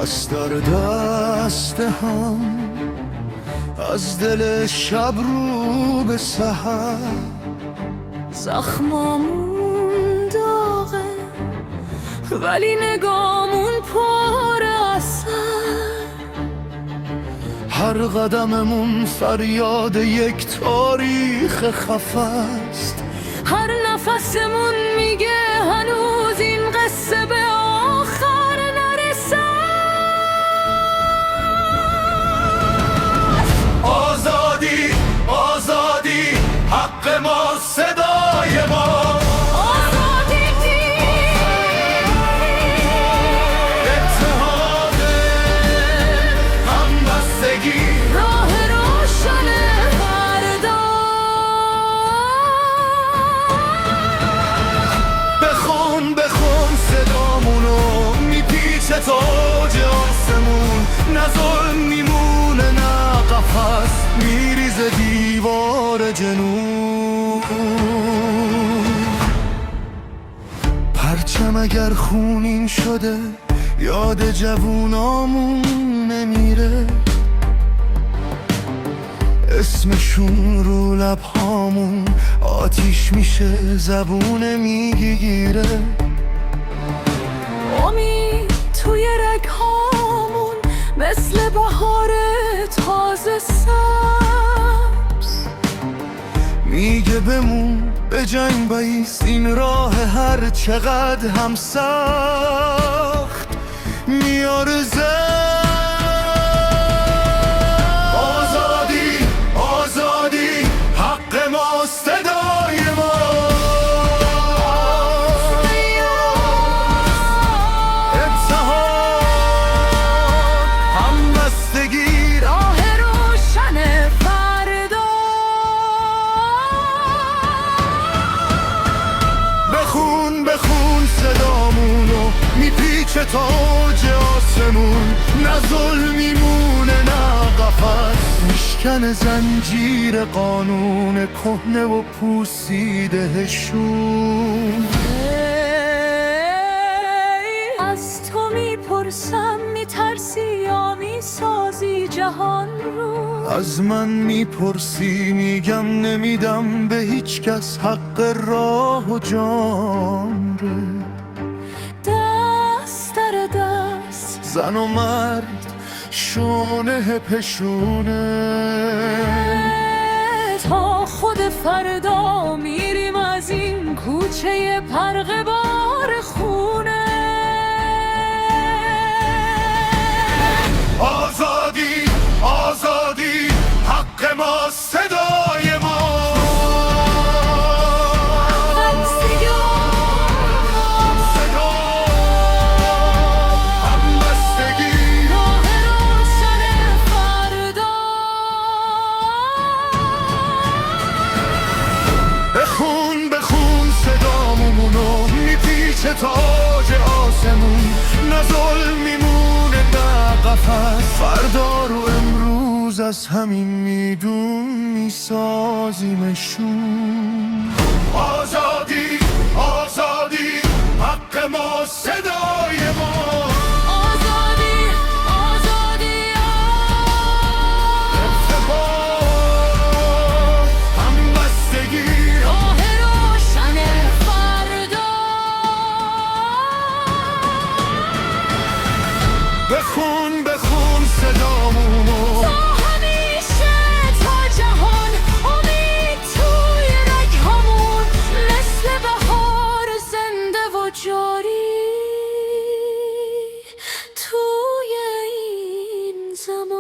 دست در دست هم از دل شب رو به سحر. زخمامون داغه ولی نگامون پر اثر. هر قدممون فریاد یک تاریخ خفست. هر نفسمون میگه هنوز این قصه به آخر نرسد. آزادی آزادی حق ما، صدای ما. تاج آسمون نه ظلم میمونه نه قفس میریزه دیوار جنون. پرچم اگر خونین شده یاد جوونامون نمیره. اسمشون رو لبهامون آتیش میشه زبون میگیره. توی رگهامون مثل بهار تازه سبز میگه بمون به جنگ بایست، این راه هر چقدر هم سخت میارزه. آزادی آزادی حق ما، صدای ما. بخون صدامونو میپیچه تاج آسمون، نه ظلم میمونه نه قفس میشکنه زنجیر قانون کهنه و پوسیدهشون. از تو میپرسم میترسی یا میسازی جهان رو؟ از من میپرسی میگم نمیدم به هیچ کس حق راه و جان رو. دست در دست زن و مرد شونه پشونه، تا خود فردا میریم از این کوچه پرغ بار خونه. آزادی آزادی حق ما، صدای ما. بخون صدامونو میپیچه تاج آسمون، نه ظلم میمونه نه قفس فردا رو امروز از همین میدون میسازیمشون. آزادی آزادی حق ما، صدای ما. بخون صدامونو تا همیشه تا جهان امید توی رگهامون مثل بهار زنده و جاری توی این زمان.